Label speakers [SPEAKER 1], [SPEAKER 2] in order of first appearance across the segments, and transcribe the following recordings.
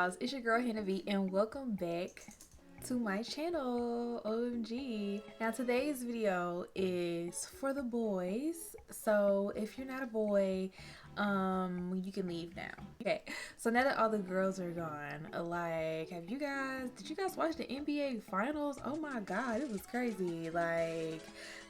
[SPEAKER 1] dolls, it's your girl Hannah V, and welcome back to my channel. OMG. Now today's video is for the boys, so if you're not a boy, you can leave now. Okay, so now that all the girls are gone, like, did you guys watch the NBA finals? Oh my god, it was crazy. Like,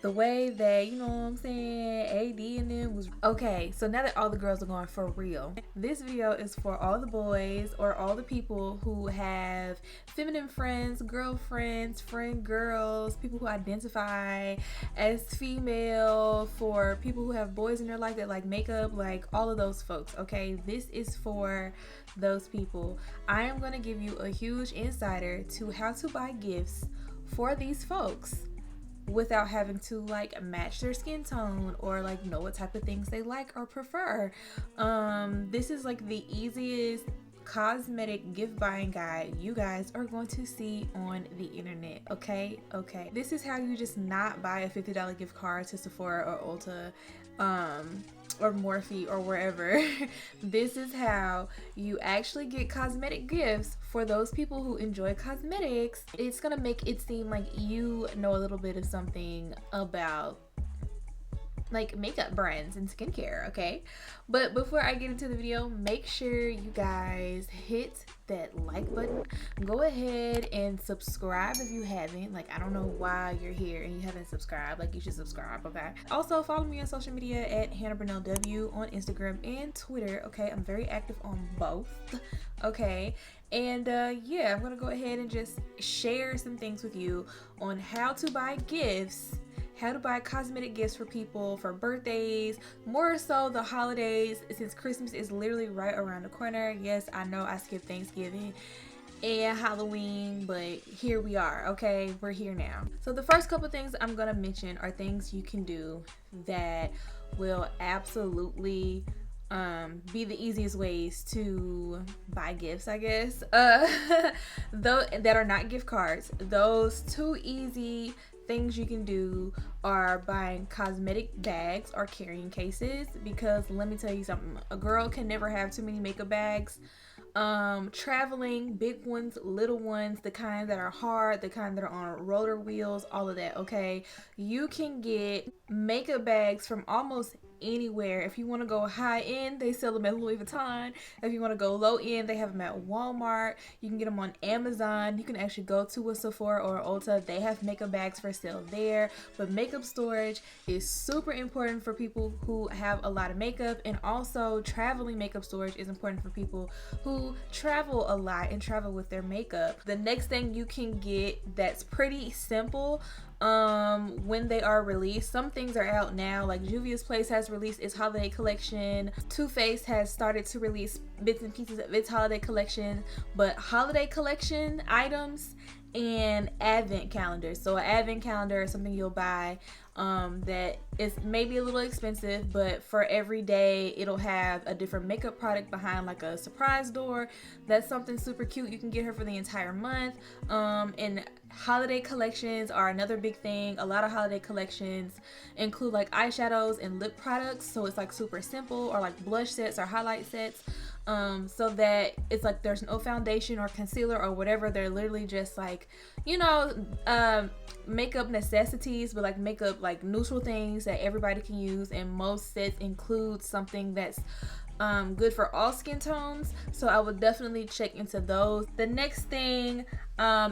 [SPEAKER 1] the way that, you know what I'm saying, AD and them was okay. So now that all the girls are gone for real, this video is for all the boys or all the people who have feminine friends, girlfriends, friend girls, people who identify as female, for people who have boys in their life that like makeup, like all of those folks. Okay, this is for those people. I am going to give you a huge insider to how to buy gifts for these folks without having to like match their skin tone or like know what type of things they like or prefer. This is like the easiest cosmetic gift buying guide you guys are going to see on the internet. Okay, this is how you just not buy a $50 gift card to Sephora or Ulta or Morphe or wherever. This is how you actually get cosmetic gifts for those people who enjoy cosmetics. It's gonna make it seem like you know a little bit of something about like makeup brands and skincare, okay? But before I get into the video, make sure you guys hit that like button. Go ahead and subscribe if you haven't. Like, I don't know why you're here and you haven't subscribed. Like, you should subscribe, okay? Also, follow me on social media at Hannah Brunell W on Instagram and Twitter, okay? I'm very active on both, okay? And yeah, I'm gonna go ahead and just share some things with you on how to buy gifts, how to buy cosmetic gifts for people for birthdays, more so the holidays, since Christmas is literally right around the corner. Yes, I know I skipped Thanksgiving and Halloween, but here we are, okay? We're here now. So the first couple things I'm gonna mention are things you can do that will absolutely be the easiest ways to buy gifts, I guess. Though that are not gift cards. Those two easy things you can do are buying cosmetic bags or carrying cases, because let me tell you something, a girl can never have too many makeup bags. Traveling, big ones, little ones, the kind that are hard, the kind that are on roller wheels, all of that, okay? You can get makeup bags from almost anywhere. If you want to go high end, they sell them at Louis Vuitton. If you want to go low end, they have them at Walmart. You can get them on Amazon. You can actually go to a Sephora or Ulta. They have makeup bags for sale there. But makeup storage is super important for people who have a lot of makeup, and also traveling makeup storage is important for people who travel a lot and travel with their makeup. The next thing you can get that's pretty simple, when they are released, some things are out now, like Juvia's Place has released its holiday collection, Too Faced has started to release bits and pieces of its holiday collection, but holiday collection items and advent calendars. So an advent calendar is something you'll buy that is maybe a little expensive, but for every day it'll have a different makeup product behind, like a surprise door. That's something super cute. You can get her for the entire month. And holiday collections are another big thing. A lot of holiday collections include like eyeshadows and lip products, so it's like super simple, or like blush sets or highlight sets, so that it's like there's no foundation or concealer or whatever. They're literally just like, you know, makeup necessities, but like makeup, like neutral things that everybody can use, and most sets include something that's good for all skin tones, so I would definitely check into those. The next thing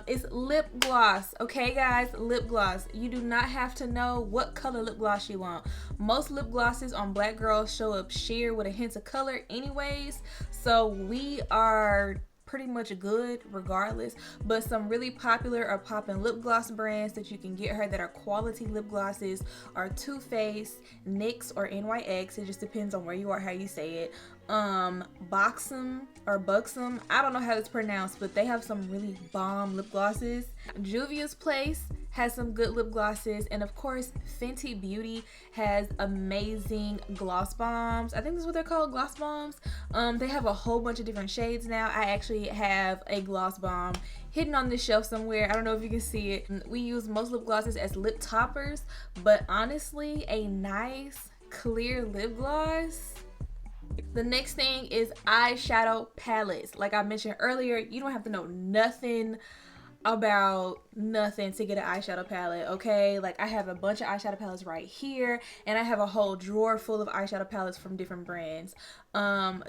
[SPEAKER 1] is lip gloss. Okay guys, lip gloss. You do not have to know what color lip gloss you want. Most lip glosses on black girls show up sheer with a hint of color anyways, so we are pretty much good regardless. But some really popular or poppin' lip gloss brands that you can get her that are quality lip glosses are Too Faced, NYX or NYX, it just depends on where you are, how you say it. Buxom or Buxom, I don't know how it's pronounced, but they have some really bomb lip glosses. Juvia's Place has some good lip glosses, and of course Fenty Beauty has amazing gloss bombs. I think that's what they're called, gloss bombs. They have a whole bunch of different shades now. I actually have a gloss bomb hidden on this shelf somewhere. I don't know if you can see it. We use most lip glosses as lip toppers, but honestly, a nice clear lip gloss The next thing is eyeshadow palettes. Like I mentioned earlier, you don't have to know nothing about nothing to get an eyeshadow palette, okay? Like I have a bunch of eyeshadow palettes right here, and I have a whole drawer full of eyeshadow palettes from different brands.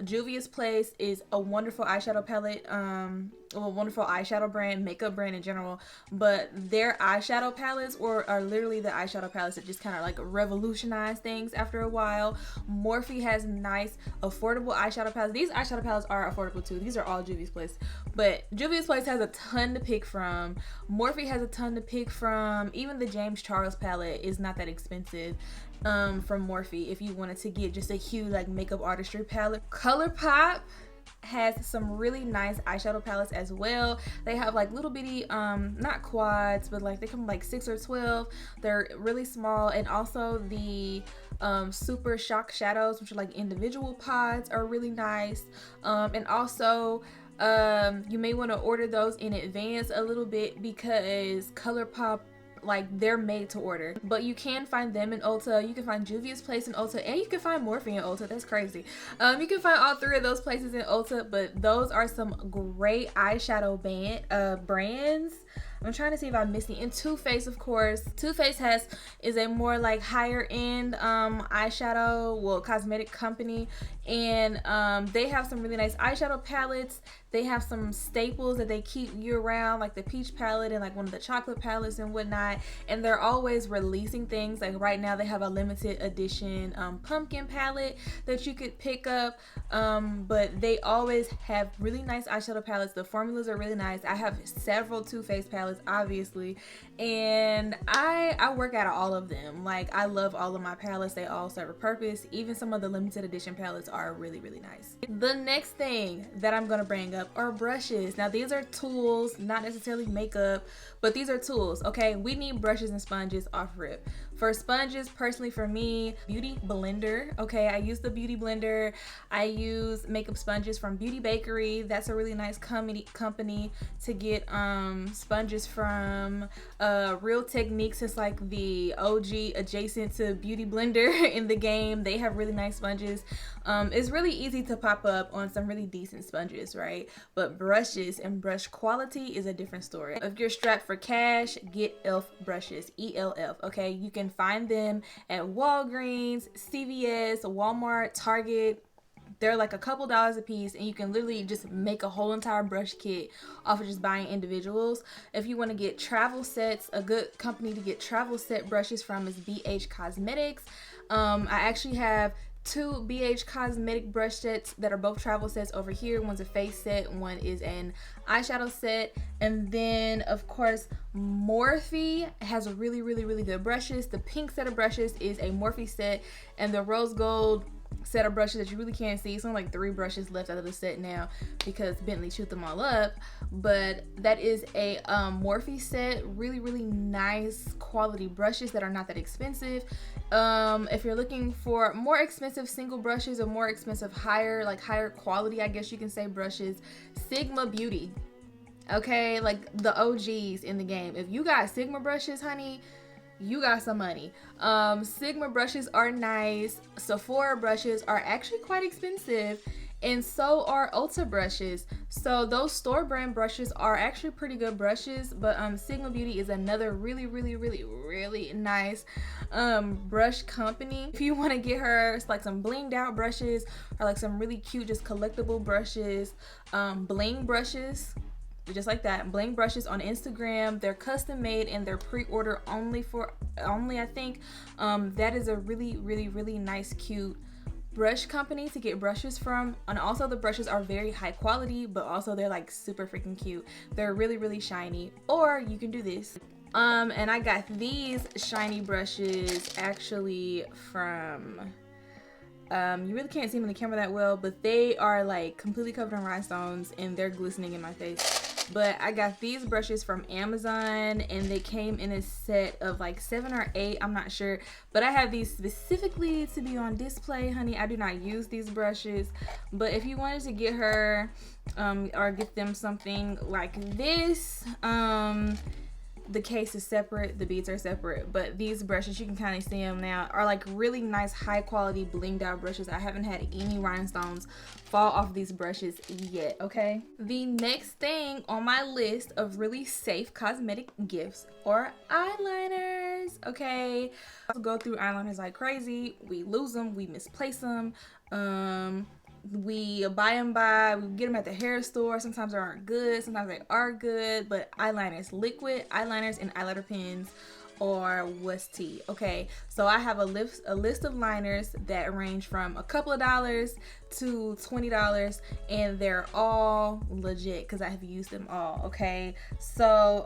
[SPEAKER 1] Juvia's Place is a wonderful eyeshadow palette, a wonderful eyeshadow brand, makeup brand in general, but their eyeshadow palettes are literally the eyeshadow palettes that just kind of like revolutionize things after a while. Morphe has nice affordable eyeshadow palettes. These eyeshadow palettes are affordable too. These are all Juvia's Place, but Juvia's Place has a ton to pick from. Morphe has a ton to pick from. Even the James Charles palette is not that expensive from Morphe if you wanted to get just a huge like makeup artistry palette. ColourPop has some really nice eyeshadow palettes as well. They have like little bitty not quads, but like they come like 6 or 12. They're really small. And also the super shock shadows, which are like individual pods, are really nice. And also you may want to order those in advance a little bit because ColourPop, like they're made to order, but you can find them in Ulta. You can find Juvia's Place in Ulta, and you can find Morphe in Ulta. That's crazy. You can find all 3 of those places in Ulta, but those are some great eyeshadow brands. I'm trying to see if I'm missing. And Too Faced, of course. Too Faced is a more like higher end eyeshadow, well, cosmetic company, and they have some really nice eyeshadow palettes. They have some staples that they keep year round, like the peach palette and like one of the chocolate palettes and whatnot. And they're always releasing things. Like right now they have a limited edition pumpkin palette that you could pick up. But they always have really nice eyeshadow palettes. The formulas are really nice. I have several Too Faced palettes, obviously, and I work out of all of them. Like I love all of my palettes. They all serve a purpose. Even some of the limited edition palettes are really, really nice. The next thing that I'm gonna bring up are brushes. Now these are tools, not necessarily makeup, but these are tools, okay? We need brushes and sponges off rip. For sponges, personally for me, Beauty Blender, okay? I use the Beauty Blender. I use makeup sponges from Beauty Bakery. That's a really nice company to get sponges from. Real Techniques is like the OG adjacent to Beauty Blender in the game. They have really nice sponges. It's really easy to pop up on some really decent sponges, right? But brushes and brush quality is a different story. If you're strapped for cash, get ELF brushes, ELF, okay? You can find them at Walgreens, CVS, Walmart, Target. They're like a couple dollars a piece, and you can literally just make a whole entire brush kit off of just buying individuals. If you want to get travel sets, a good company to get travel set brushes from is BH Cosmetics. I actually have 2 BH Cosmetic brush sets that are both travel sets over here. One's a face set, one is an eyeshadow set. And then of course Morphe has really, really, really good brushes. The pink set of brushes is a Morphe set, and the rose gold set of brushes that you really can't see. It's only like 3 brushes left out of the set now because Bentley chewed them all up, but that is a Morphe set. Really, really nice quality brushes that are not that expensive. If you're looking for more expensive single brushes or more expensive higher quality, I guess you can say, brushes, Sigma Beauty, okay? Like the OGs in the game. If you got Sigma brushes, honey, you got some money. Sigma brushes are nice. Sephora brushes are actually quite expensive, and so are Ulta brushes. So those store brand brushes are actually pretty good brushes, but Sigma Beauty is another really, really, really, really nice brush company. If you want to get her like some blinged out brushes or like some really cute just collectible brushes, bling brushes, just like that, bling brushes on Instagram. They're custom made and they're pre-order only I think. That is a really, really, really nice cute brush company to get brushes from. And also the brushes are very high quality, but also they're like super freaking cute. They're really, really shiny. Or you can do this. And I got these shiny brushes actually from you really can't see them in the camera that well, but they are like completely covered in rhinestones and they're glistening in my face. But I got these brushes from Amazon, and they came in a set of like 7 or 8, I'm not sure, but I have these specifically to be on display, honey. I do not use these brushes, but if you wanted to get her or get them something like this, the case is separate, the beads are separate, but these brushes, you can kind of see them now, are like really nice high quality blinged out brushes. I haven't had any rhinestones fall off these brushes yet. Okay, the next thing on my list of really safe cosmetic gifts are eyeliners. Okay, I go through eyeliners like crazy. We lose them, we misplace them, we buy them we get them at the hair store. Sometimes they aren't good, sometimes they are good, but eyeliners, liquid eyeliners and eyeliner pens or what's tea. Okay, so I have a list of liners that range from a couple of dollars to $20, and they're all legit because I have used them all. Okay, so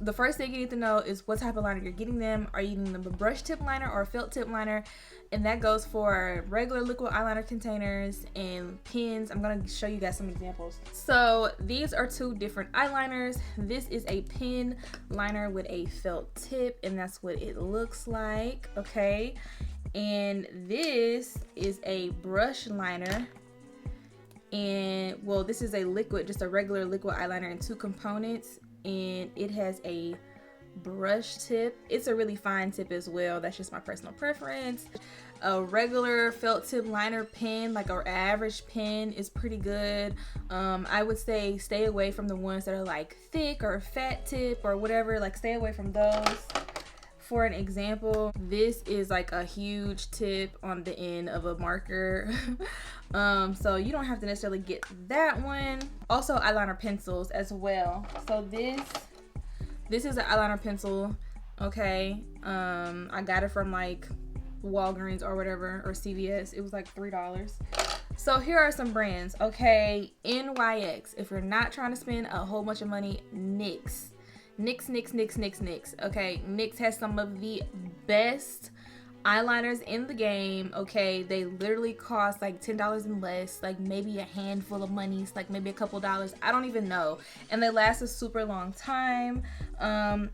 [SPEAKER 1] the first thing you need to know is what type of liner you're getting them. Are you getting them a brush tip liner or a felt tip liner? And that goes for regular liquid eyeliner containers and pens. I'm gonna show you guys some examples. So these are two different eyeliners. This is a pen liner with a felt tip, and that's what it looks like. Okay, and this is a brush liner, and well, this is a liquid, just a regular liquid eyeliner in two components, and it has a brush tip. It's a really fine tip as well. That's just my personal preference. A regular felt tip liner pen, like our average pen, is pretty good. I would say stay away from the ones that are like thick or fat tip or whatever. Like stay away from those. For an example, this is like a huge tip on the end of a marker. So you don't have to necessarily get that one. Also eyeliner pencils as well. So this is an eyeliner pencil. Okay, I got it from like Walgreens or whatever, or CVS. It was like $3. So here are some brands. Okay, NYX. If you're not trying to spend a whole bunch of money, NYX. Okay, NYX has some of the best eyeliners in the game. Okay, they literally cost like $10 and less, like maybe a handful of monies, like maybe a couple dollars, I don't even know, and they last a super long time.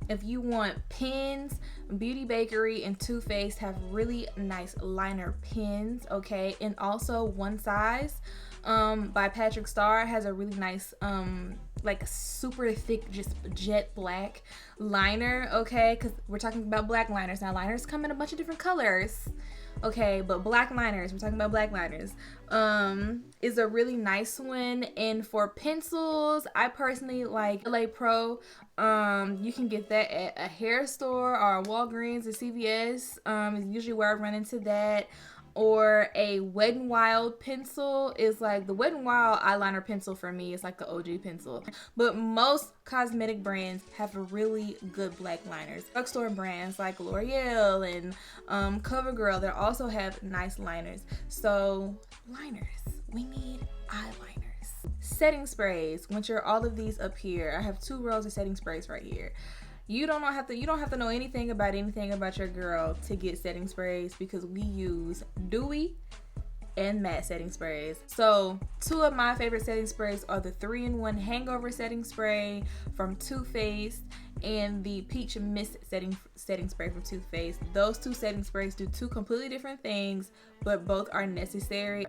[SPEAKER 1] If you want pens, Beauty Bakery and Too Faced have really nice liner pens. Okay, and also One Size by Patrick Starr has a really nice like super thick, just jet black liner. Okay, because we're talking about black liners now. Liners come in a bunch of different colors, okay, but black liners, we're talking about black liners, is a really nice one. And for pencils, I personally like LA Pro. You can get that at a hair store or Walgreens or CVS, is usually where I run into that. Or a Wet n Wild pencil is like the Wet n Wild eyeliner pencil for me. It's like the OG pencil. But most cosmetic brands have really good black liners. Drugstore brands like L'Oreal and CoverGirl, they also have nice liners. So liners, we need eyeliners. Setting sprays. Once you're all of these up here, I have 2 rows of setting sprays right here. You don't have to know anything about your girl to get setting sprays, because we use dewy and matte setting sprays. So 2 of my favorite setting sprays are the 3-in-1 hangover setting spray from Too Faced and the peach mist setting spray from Too Faced. Those 2 setting sprays do 2 completely different things, but both are necessary.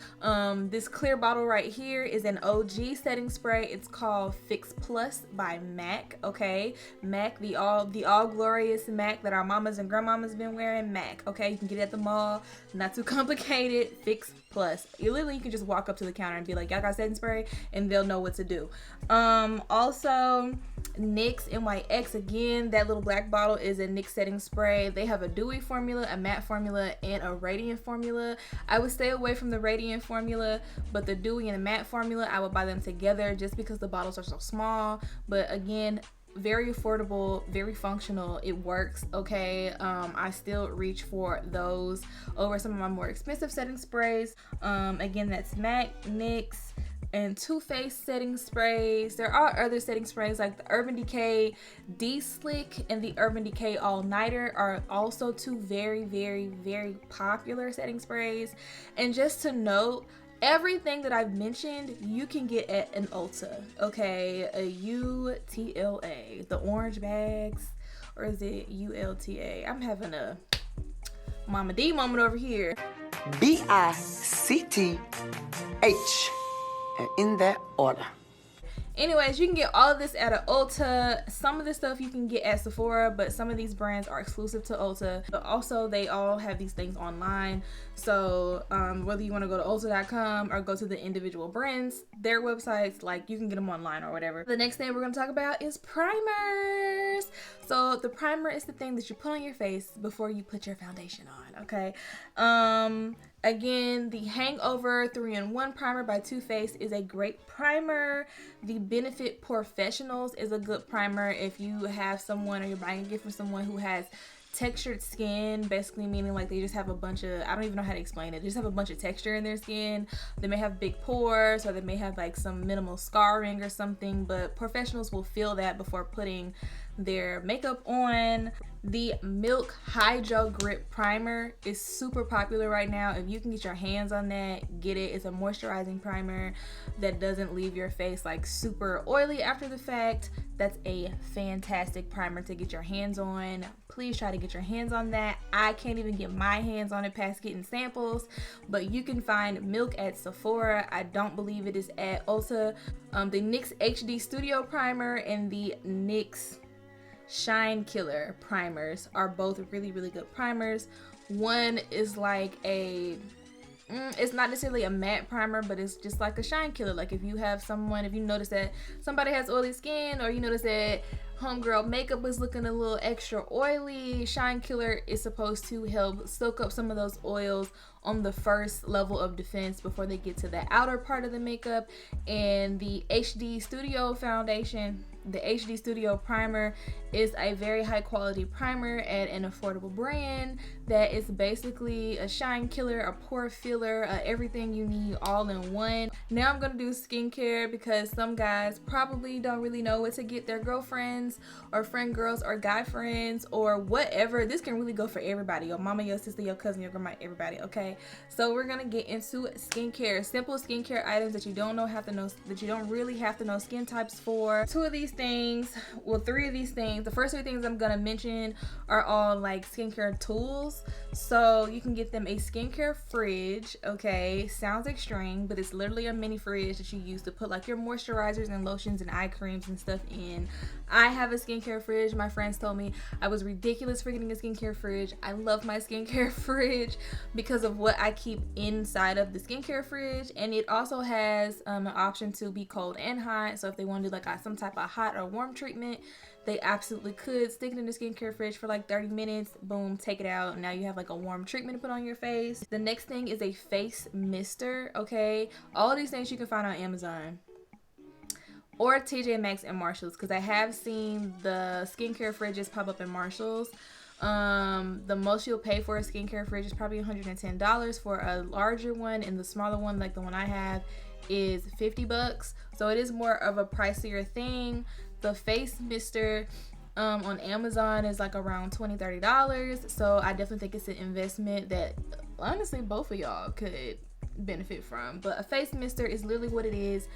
[SPEAKER 1] This clear bottle right here is an OG setting spray. It's called Fix Plus by MAC. Okay, MAC, the all glorious MAC that our mamas and grandmamas been wearing. MAC. Okay, you can get it at the mall. Not too complicated. Fix Plus. You can just walk up to the counter and be like, y'all got setting spray, and they'll know what to do. Also NYX NYX, again, that little black bottle is a NYX setting spray. They have a dewy formula, a matte formula, and a radiant formula. I would stay away from the radiant formula, but the dewy and the matte formula, I would buy them together just because the bottles are so small. But again, very affordable, very functional. It works. Okay, I still reach for those over some of my more expensive setting sprays. Again, that's MAC, NYX, and Too Faced setting sprays. There are other setting sprays like the Urban Decay D-Slick and the Urban Decay All Nighter are also 2 very, very, very popular setting sprays. And just to note, everything that I've mentioned you can get at an Ulta. Okay, a UTLA, the orange bags, or is it ULTA? I'm having a Mama D moment over here. BICTH, in that order. Anyways, you can get all of this at an Ulta. Some of this stuff you can get at Sephora, but some of these brands are exclusive to Ulta. But also, they all have these things online. So whether you want to go to Ulta.com or go to the individual brands, their websites, like you can get them online or whatever. The next thing we're going to talk about is primers. So the primer is the thing that you put on your face before you put your foundation on, okay? Again, the Hangover 3-in-1 Primer by Too Faced is a great primer. The Benefit Professionals is a good primer if you have someone or you're buying a gift for someone who has textured skin, basically meaning like they just have a bunch of, I don't even know how to explain it, they just have a bunch of texture in their skin. They may have big pores or they may have like some minimal scarring or something, but professionals will feel that before putting their makeup on. The Milk Hydro Grip Primer is super popular right now. If you can get your hands on that, get it. It's a moisturizing primer that doesn't leave your face like super oily after the fact. That's a fantastic primer to get your hands on. Please try to get your hands on that. I can't even get my hands on it past getting samples, but you can find Milk at Sephora. I don't believe it is at Ulta. The NYX HD Studio Primer and the NYX Shine Killer primers are both really good primers. One is like a it's not necessarily a matte primer, but it's just like a shine killer. Like if you have someone, if you notice that somebody has oily skin, or you notice that homegirl makeup is looking a little extra oily, Shine Killer is supposed to help soak up some of those oils on the first level of defense before they get to the outer part of the makeup. And the HD Studio foundation, the HD Studio primer, is a very high quality primer at an affordable brand that is basically a shine killer, a pore filler, everything you need all in one. Now I'm gonna do skincare because some guys probably don't really know what to get their girlfriends or friend girls or guy friends or whatever. This can really go for everybody, your mama, your sister, your cousin, your grandma, everybody. Okay, so we're gonna get into skincare, simple skincare items that you don't really have to know skin types for. Two of these things, well, three of these things, the first three things I'm gonna mention are all like skincare tools. So you can get them a skincare fridge. Okay, sounds extreme, but it's literally a mini fridge that you use to put like your moisturizers and lotions and eye creams and stuff in. I have a skincare fridge. My friends told me I was ridiculous for getting a skincare fridge. I love my skincare fridge because of what I keep inside of the skincare fridge, and it also has an option to be cold and hot. So if they want to do like some type of hot or warm treatment, they absolutely could. Stick it in the skincare fridge for like 30 minutes, boom, take it out. Now you have like a warm treatment to put on your face. The next thing is a face mister. Okay, all of these things you can find on Amazon or TJ Maxx and Marshalls, because I have seen the skincare fridges pop up in Marshalls. The most you'll pay for a skincare fridge is probably $110 for a larger one, and the smaller one, like the one I have, is $50. So it is more of a pricier thing. The face mister on Amazon is like around $20-30. So I definitely think it's an investment that honestly both of y'all could benefit from. But a face mister is literally what it is.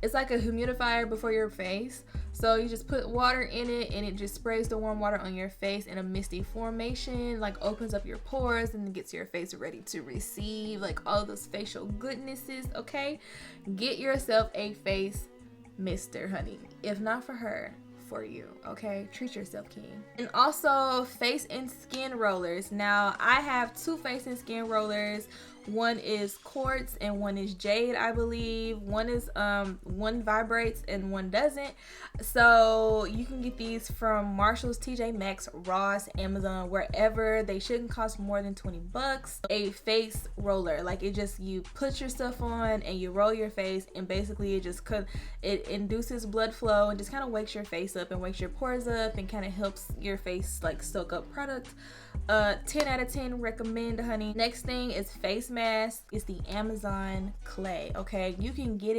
[SPEAKER 1] It's like a humidifier before your face. So you just put water in it and it just sprays the warm water on your face in a misty formation, like opens up your pores and gets your face ready to receive like all those facial goodnesses. Okay, get yourself a face mister, honey. If not for her, for you. Okay, treat yourself, king. And also face and skin rollers. Now I have two face and skin rollers. One is quartz and one is jade, I believe. One is one vibrates and one doesn't. So you can get these from Marshalls, TJ Maxx, Ross, Amazon, wherever. They shouldn't cost more than $20. A face roller, like it just, you put your stuff on and you roll your face, and basically it induces blood flow and just kind of wakes your face up and wakes your pores up and kind of helps your face like soak up product. 10 out of 10 recommend, honey. Next thing is face mask. It's the Amazon clay. Okay, you can get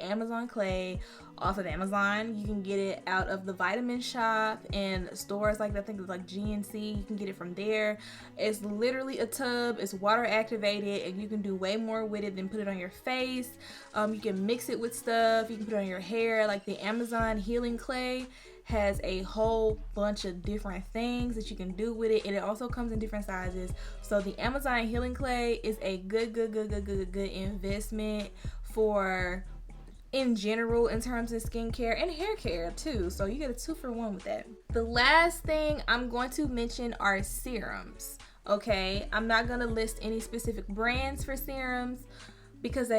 [SPEAKER 1] Amazon clay off of Amazon. You can get it out of the Vitamin Shop and stores like that. I think it's like GNC. You can get it from there. It's literally a tub. It's water activated, and you can do way more with it than put it on your face. You can mix it with stuff. You can put it on your hair. Like the Amazon healing clay has a whole bunch of different things that you can do with it, and it also comes in different sizes. So the Amazon healing clay is a good investment for in general in terms of skincare and hair care too. So you get a 2-for-1 with that. The last thing I'm going to mention are serums. Okay, I'm not gonna list any specific brands for serums because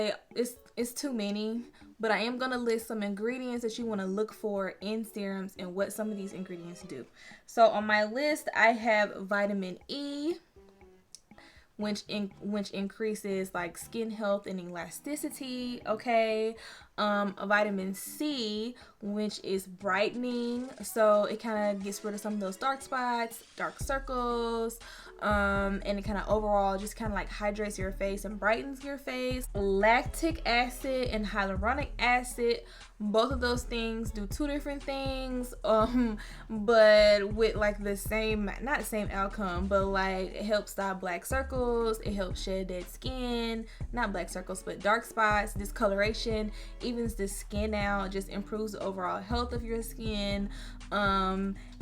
[SPEAKER 1] it's too many, but I am gonna list some ingredients that you want to look for in serums and what some of these ingredients do. So on my list I have vitamin E, which increases like skin health and elasticity. Okay, vitamin C, which is brightening, so it kind of gets rid of some of those dark spots, dark circles, and it kind of overall just kind of like hydrates your face and brightens your face. Lactic acid and hyaluronic acid, both of those things do 2 different things, but with like the same, not the same outcome, but like it helps stop black circles, it helps shed dead skin, not black circles but dark spots, discoloration, evens the skin out, just improves the overall health of your skin.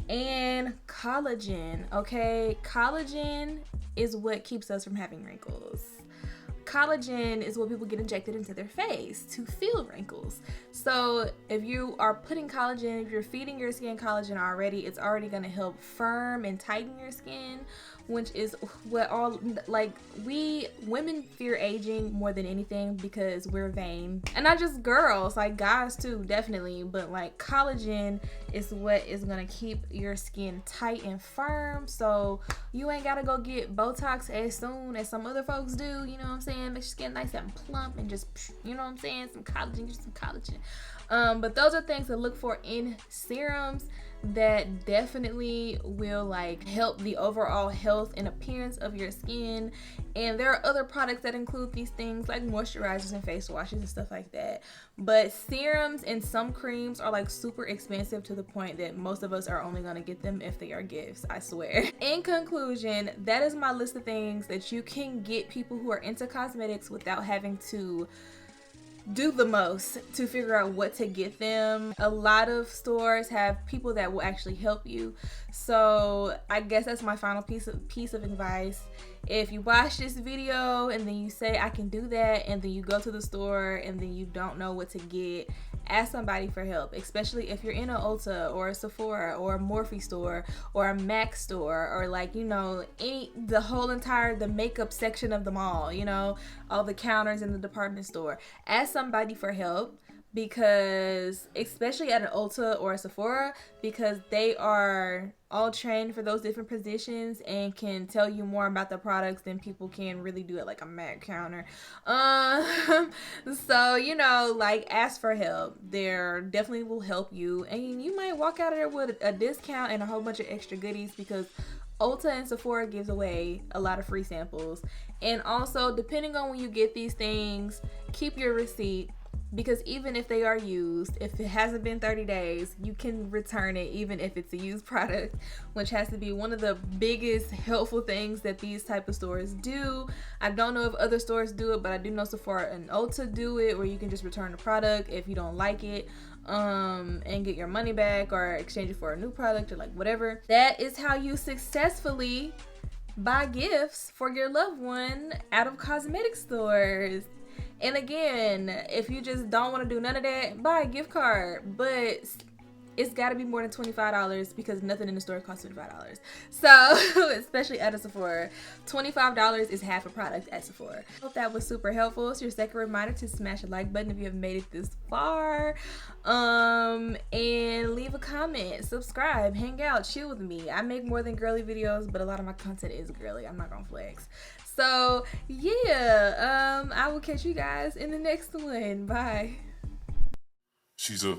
[SPEAKER 1] And collagen. Okay, collagen is what keeps us from having wrinkles. Collagen is what people get injected into their face to fill wrinkles. So if you are putting collagen, if you're feeding your skin collagen already, it's already going to help firm and tighten your skin, which is what all, like, we women fear aging more than anything because we're vain. And not just girls, like guys too, definitely, but like collagen is what is going to keep your skin tight and firm, so you ain't got to go get Botox as soon as some other folks do, you know what I'm saying? Make your skin nice and plump and just, you know what I'm saying, some collagen, just some collagen. But those are things to look for in serums that definitely will like help the overall health and appearance of your skin. And there are other products that include these things like moisturizers and face washes and stuff like that, but serums and some creams are like super expensive to the point that most of us are only going to get them if they are gifts, I swear. In conclusion, that is my list of things that you can get people who are into cosmetics without having to do the most to figure out what to get them. A lot of stores have people that will actually help you, so I guess that's my final piece of advice. If you watch this video and then you say I can do that, and then you go to the store and then you don't know what to get, ask somebody for help, especially if you're in an Ulta or a Sephora or a Morphe store or a MAC store, or like, you know, the whole entire, the makeup section of the mall, you know, all the counters in the department store. Ask somebody for help, because especially at an Ulta or a Sephora, because they are all trained for those different positions and can tell you more about the products than people can really do at like a MAC counter. So, you know, like, ask for help. They definitely will help you, and you might walk out of there with a discount and a whole bunch of extra goodies, because Ulta and Sephora gives away a lot of free samples. And also, depending on when you get these things, keep your receipt, because even if they are used, if it hasn't been 30 days, you can return it even if it's a used product, which has to be one of the biggest helpful things that these type of stores do. I don't know if other stores do it, but I do know Sephora and Ulta do it, where you can just return the product if you don't like it, and get your money back or exchange it for a new product or like whatever. That is how you successfully buy gifts for your loved one out of cosmetic stores. And again, if you just don't want to do none of that, buy a gift card, but it's got to be more than $25, because nothing in the store costs $25. So, especially at a Sephora, $25 is half a product at Sephora. Hope that was super helpful. It's your second reminder to smash the like button if you have made it this far. And leave a comment, subscribe, hang out, chill with me. I make more than girly videos, but a lot of my content is girly. I'm not gonna flex. So yeah, I will catch you guys in the next one. Bye.
[SPEAKER 2] She's a